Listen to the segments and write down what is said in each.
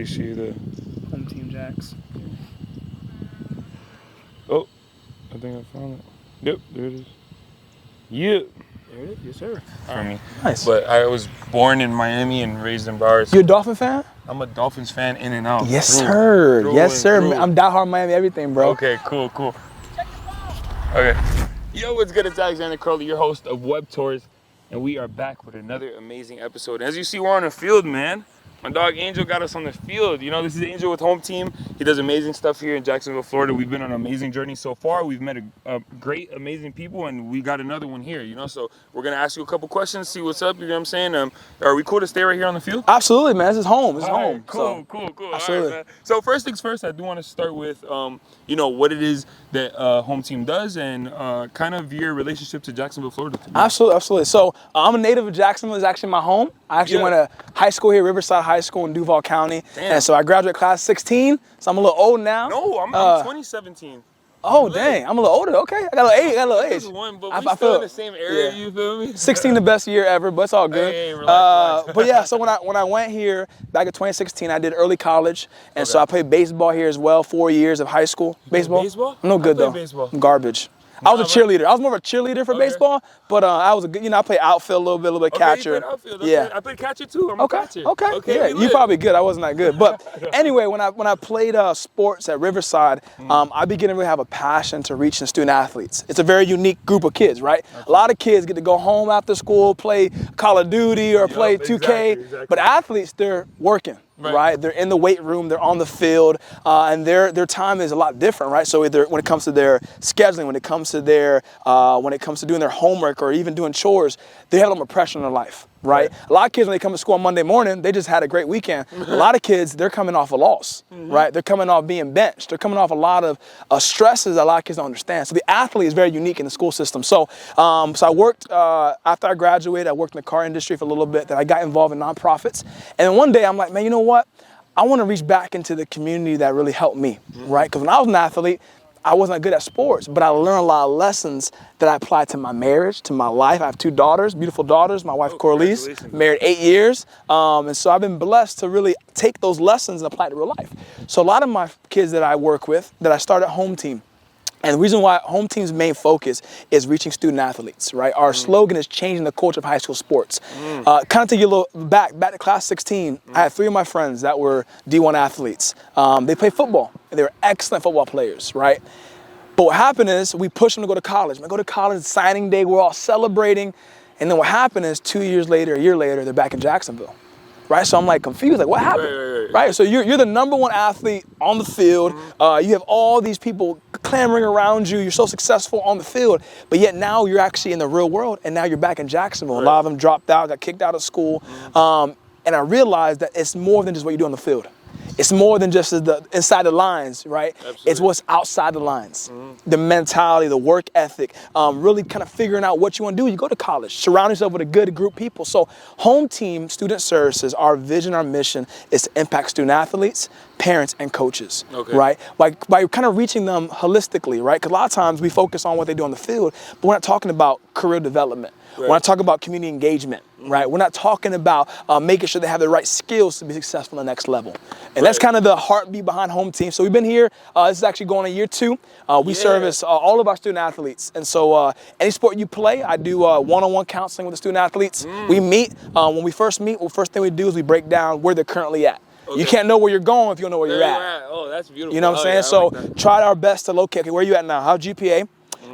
actually see the Home Team Jacks. Oh, I think I found it. Yep, there it is. Yep. There it is, yes sir. For me. Nice. But I was born in Miami and raised in Broward. You a Dolphin fan? I'm a Dolphins fan in and out. Yes, sir. Yes, sir. Through. I'm diehard Miami everything, bro. Okay, cool. Okay. Yo, what's good? It's Alexander Crowley, your host of Web Tours, and we are back with another amazing episode. As you see, we're on the field, man. My dog Angel got us on the field. You know, this is Angel with Home Team. He does amazing stuff here in Jacksonville, Florida. We've been on an amazing journey so far. We've met a great, amazing people, and we got another one here, you know? So we're going to ask you a couple questions, see what's up, you know what I'm saying? Are we cool to stay right here on the field? Absolutely, man. This is home. This is home. Right, cool. Absolutely. All right, man. So first things first, I do want to start with, you know, what it is that Home Team does and kind of your relationship to Jacksonville, Florida. Absolutely. So I'm a native of Jacksonville. It's actually my home. I actually went to high school here, Riverside High School in Duval County. Damn. And so I graduated class 16, so I'm a little old now. No, I'm 2017. Oh, dang. I'm a little older. Okay. I got a little age. But we still in the same area, you feel me? 16 the best year ever, but it's all good. Hey, relax. But yeah, so when I went here back in 2016, I did early college, and so I played baseball here as well, 4 years of high school. Baseball? I'm no good though. Baseball. I'm garbage. I was a cheerleader. I was more of a cheerleader for baseball, but I was a good, I played outfield a little bit catcher. You played outfield. Yeah. I played catcher too. I'm a catcher. Okay. Yeah, you probably good. I wasn't that good. But anyway, when I played sports at Riverside, I began to really have a passion to reaching student athletes. It's a very unique group of kids, right? A lot of kids get to go home after school, play Call of Duty or play 2K, exactly. but athletes, they're working. Right, they're in the weight room, they're on the field, and their time is a lot different, right? So either when it comes to their scheduling, when it comes to doing their homework or even doing chores, they have a lot more pressure in their life, right? A lot of kids when they come to school on Monday morning, they just had a great weekend. A lot of kids, they're coming off a loss, right? They're coming off being benched. They're coming off a lot of stresses that a lot of kids don't understand. So the athlete is very unique in the school system. So I worked after I graduated. I worked in the car industry for a little bit. Then I got involved in nonprofits, and then one day I'm like, man, you know what? I want to reach back into the community that really helped me, right? Because when I was an athlete, I wasn't good at sports, but I learned a lot of lessons that I applied to my marriage, to my life. I have 2 daughters, beautiful daughters. My wife, Crowley, married 8 years. And so I've been blessed to really take those lessons and apply it to real life. So a lot of my kids that I work with, that I started Home Team. And the reason why Home Team's main focus is reaching student athletes, right? Our slogan is changing the culture of high school sports. Kind of take you a little back to class 16, I had 3 of my friends that were D1 athletes. They played football, and they were excellent football players, right? But what happened is we pushed them to go to college. When I go to college, signing day, we're all celebrating. And then what happened is 2 years later, a year later, they're back in Jacksonville. Right, so I'm like confused, like what happened? Right, so you're the #1 athlete on the field. You have all these people clamoring around you. You're so successful on the field, but yet now you're actually in the real world, and now you're back in Jacksonville. A lot of them dropped out, got kicked out of school, and I realized that it's more than just what you do on the field. It's more than just the inside the lines, right? Absolutely. It's what's outside the lines. The mentality, the work ethic, really kind of figuring out what you want to do. You go to college, surround yourself with a good group of people. So Home Team Student Services, our vision, our mission is to impact student athletes, parents, and coaches, right? By kind of reaching them holistically, right? Because a lot of times we focus on what they do on the field, but we're not talking about career development. We're not talking about community engagement, right? We're not talking about making sure they have the right skills to be successful on the next level. And that's kind of the heartbeat behind Home Team. So we've been here, this is actually going on year 2. We service all of our student athletes. And so any sport you play, I do one-on-one counseling with the student athletes. We meet, when we first meet, the first thing we do is we break down where they're currently at. You can't know where you're going if you don't know where you're at. Oh, that's beautiful. You know what I'm saying? So try our best to locate, okay, where are you at now? How's GPA?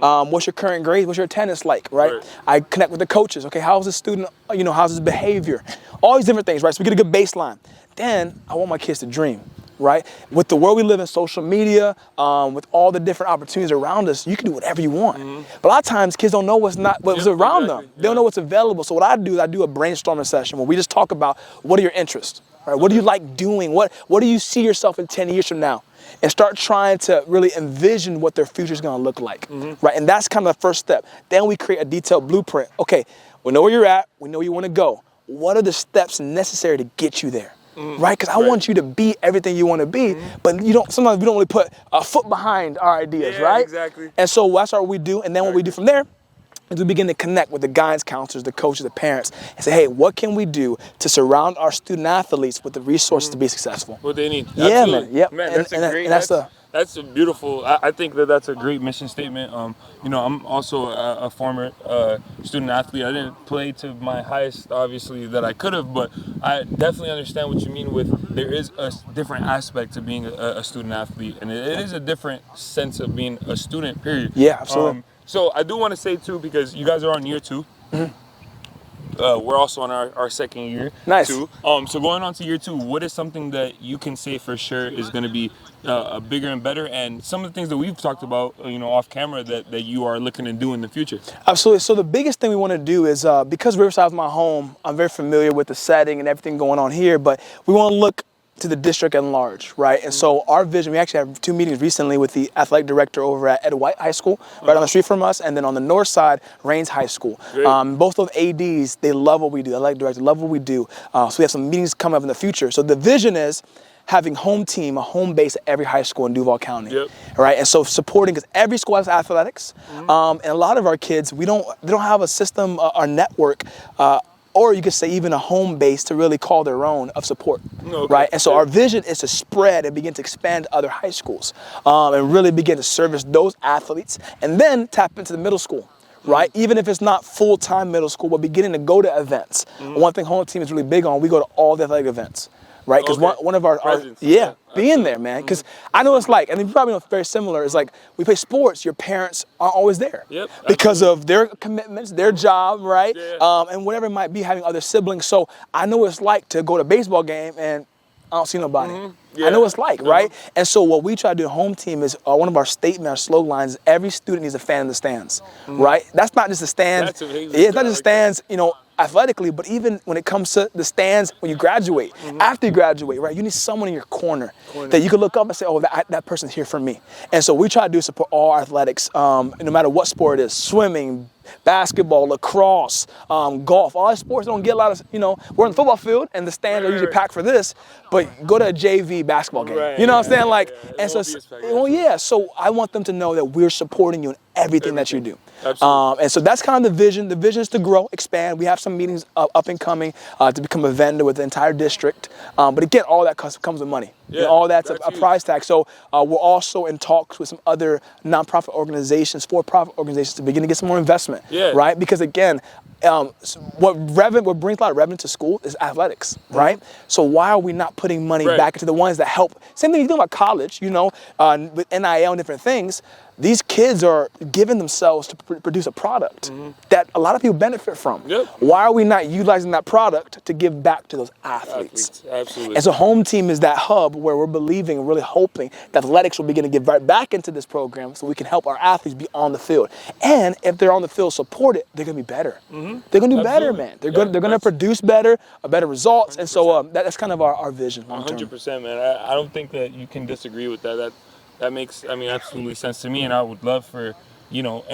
What's your current grade? What's your attendance like, right? I connect with the coaches. Okay, how's the student, how's his behavior? All these different things, right? So we get a good baseline. Then I want my kids to dream, right? With the world we live in, social media, with all the different opportunities around us, you can do whatever you want. But a lot of times kids don't know what's around them. They don't know what's available. So what I do is I do a brainstorming session where we just talk about what are your interests, right? What do you like doing? What do you see yourself in 10 years from now? And start trying to really envision what their future is going to look like, right? And that's kind of the first step. Then we create a detailed blueprint. Okay, we know where you're at. We know where you want to go. What are the steps necessary to get you there, right? Because I want you to be everything you want to be, but sometimes we don't really put a foot behind our ideas, right? Exactly. And so that's what we do. And then what we do from there as we begin to connect with the guidance counselors, the coaches, the parents, and say, hey, what can we do to surround our student athletes with the resources to be successful? What they need. Yeah, Absolutely. man. Yep. Man, that's a beautiful, I think that's a great mission statement. You know, I'm also a former student athlete. I didn't play to my highest, obviously, that I could have, but I definitely understand what you mean with there is a different aspect to being a student athlete, and it is a different sense of being a student, period. Yeah, absolutely. So I do want to say, too, because you guys are on year 2. We're also on our second year. Nice. Too. So going on to year 2, what is something that you can say for sure is going to be bigger and better, and some of the things that we've talked about, you know, off camera that you are looking to do in the future? Absolutely. So the biggest thing we want to do is, because Riverside is my home, I'm very familiar with the setting and everything going on here, but we want to look to the district at large, right? And so our vision, we actually had 2 meetings recently with the athletic director over at Ed White High School, right on the street from us, and then on the north side, Rains High School. Both of ADs, they love what we do. The athletic director love what we do. So we have some meetings coming up in the future. So the vision is having home team, a home base at every high school in Duval County, right? And so supporting, because every school has athletics, and a lot of our kids, they don't have a system or network, or you could say even a home base to really call their own of support, right? And so our vision is to spread and begin to expand to other high schools, and really begin to service those athletes, and then tap into the middle school, right? Even if it's not full-time middle school, but beginning to go to events. One thing home team is really big on, we go to all the athletic events, right? Because one of our being there, man. Because I know it's like, and you probably know it's very similar, it's like we play sports, your parents aren't always there because of their commitments, their job, right? And whatever it might be, having other siblings. So I know what it's like to go to a baseball game and I don't see nobody. I know what it's like, right? And so what we try to do at home team is, one of our statement, our slogan lines is, every student needs a fan in the stands, right? That's not just the stands. That's amazing. Yeah, it's not just stands, you know, athletically, but even when it comes to the stands when you graduate, after you graduate, right? You need someone in your corner that you can look up and say, oh, that person's here for me. And so we try to do support all our athletics, no matter what sport it is, swimming, basketball, lacrosse, golf, all these sports don't get a lot of, you know, we're in the football field and the stands are usually packed for this, but go to a JV basketball game. You know what I'm saying? Like, and so, so I want them to know that we're supporting you in everything that you do. And so that's kind of the vision. The vision is to grow, expand. We have some meetings up and coming to become a vendor with the entire district. But again, all that comes with money. And all that's a price tag. So we're also in talks with some other nonprofit organizations, for-profit organizations, to begin to get some more investment, right? Because again, what brings a lot of revenue to school is athletics, right? So why are we not putting money back into the ones that help? Same thing you think about college, you know, with NIL and different things. These kids are giving themselves to produce a product that a lot of people benefit from. Why are we not utilizing that product to give back to those athletes? Absolutely. And so home team is that hub where we're believing and really hoping that athletics will begin to give right back into this program so we can help our athletes be on the field. And if they're on the field supported, they're going to be better. They're going to do better, man. They're going to produce better results. 100%. And so that's kind of our vision. 100%, man. I don't think that you can disagree with that. That makes, absolutely sense to me, and I would love for, you know,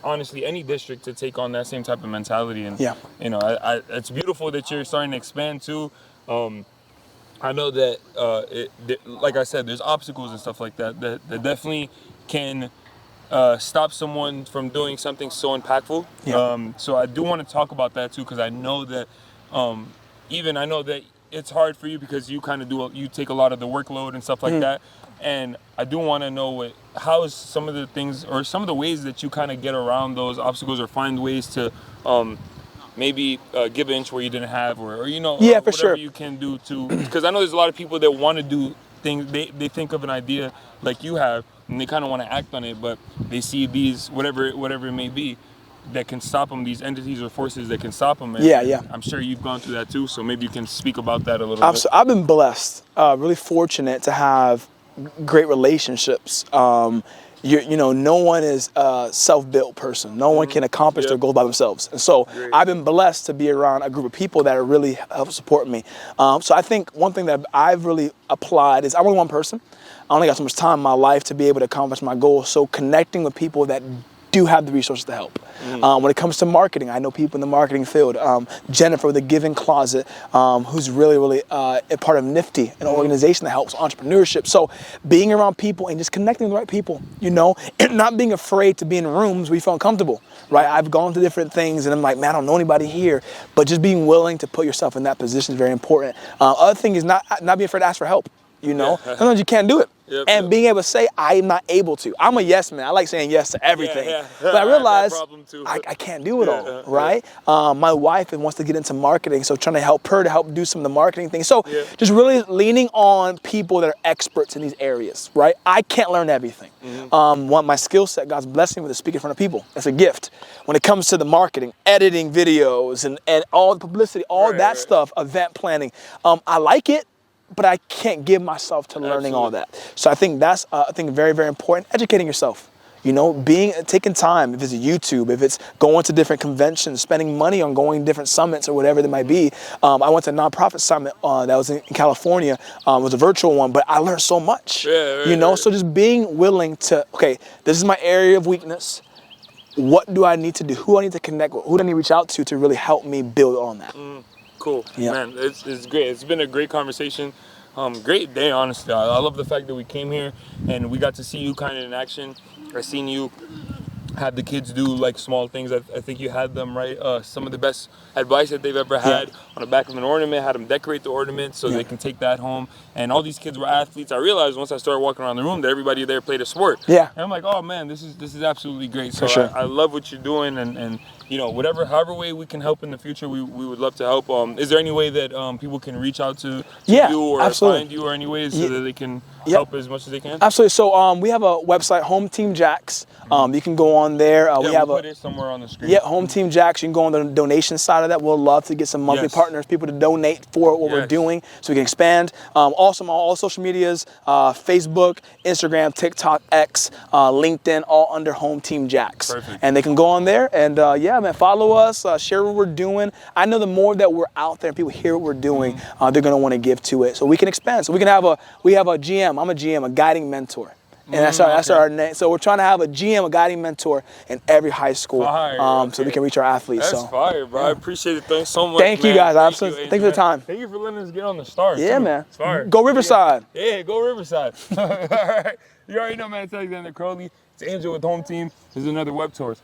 honestly, any district to take on that same type of mentality. And, you know, it's beautiful that you're starting to expand too. I know that, like I said, there's obstacles and stuff like that definitely can stop someone from doing something so impactful. So I do want to talk about that too, because I know that, I know that it's hard for you because you kind of you take a lot of the workload and stuff like that. And I do want to know how is some of the things or some of the ways that you kind of get around those obstacles or find ways to maybe give an inch where you didn't have or you know, whatever you can do to, because I know there's a lot of people that want to do things, they think of an idea like you have and they kind of want to act on it, but they see these, whatever it may be, that can stop them, these entities or forces that can stop them. And I'm sure you've gone through that too, so maybe you can speak about that a little bit. I've been blessed, really fortunate to have great relationships. You know, no one is a self-built person. No one can accomplish their goals by themselves. And so I've been blessed to be around a group of people that really help support me. So I think one thing that I've really applied is I'm only one person. I only got so much time in my life to be able to accomplish my goals. So connecting with people that do have the resources to help. When it comes to marketing, I know people in the marketing field. Jennifer with the Giving Closet, who's really a part of Nifty, an organization that helps entrepreneurship. So being around people and just connecting with the right people, you know, and not being afraid to be in rooms where you feel uncomfortable, right? I've gone to different things and I'm like, man, I don't know anybody here, but just being willing to put yourself in that position is very important. Other thing is not being afraid to ask for help. You know, sometimes you can't do it. And being able to say, I'm not able to. I'm a yes man. I like saying yes to everything. But I realize I can't do it all, right? My wife wants to get into marketing, so trying to help her to help do some of the marketing things. So just really leaning on people that are experts in these areas, right? I can't learn everything. My skill set, God's blessed me with, is speaking in front of people. It's a gift. When it comes to the marketing, editing videos, and all the publicity, all that stuff, event planning, I like it. But I can't give myself to learning all that. So I think that's very, very important. Educating yourself, you know, taking time, if it's YouTube, if it's going to different conventions, spending money on going to different summits or whatever they might be. I went to a nonprofit summit that was in California. It was a virtual one, but I learned so much, you know, so just being willing to, okay, this is my area of weakness. What do I need to do? Who do I need to connect with? Who do I need to reach out to really help me build on that? Cool. Man, it's great. It's been a great conversation. Great day, honestly. I love the fact that we came here and we got to see you kind of in action. I seen you have the kids do like small things. I think you had them write some of the best advice that they've ever had on the back of an ornament, had them decorate the ornament so they can take that home. And all these kids were athletes. I realized once I started walking around the room that everybody there played a sport. And I'm like, oh man, this is absolutely great. So I love what you're doing, and you know, however way we can help in the future, we would love to help. Is there any way that people can reach out to you or find you, or any ways so that they can help as much as they can? Absolutely. So we have a website, Home Team Jacks. You can go on there. We have put it somewhere on the screen. Home Team Jacks. You can go on the donation side of that. We'll love to get some monthly partners, people to donate for what we're doing, so we can expand. Also, on all social medias, Facebook, Instagram, TikTok, X, LinkedIn, all under Home Team Jacks. Perfect. And they can go on there and man, follow us, share what we're doing. I know the more that we're out there and people hear what we're doing, they're gonna want to give to it, so we can expand. So we have a GM. I'm a GM, a guiding mentor. And that's our name. So we're trying to have a GM, a guiding mentor in every high school, so we can reach our athletes. That's fire, bro. I appreciate it. Thanks so much. Thank you, guys. Absolutely. Thank you for the time. Thank you for letting us get on the stars. Yeah, man. It's fire. Go Riverside. Yeah, go Riverside. All right. You already know, man. It's Alexander Crowley. It's Angel with Home Team. This is another Web Tours.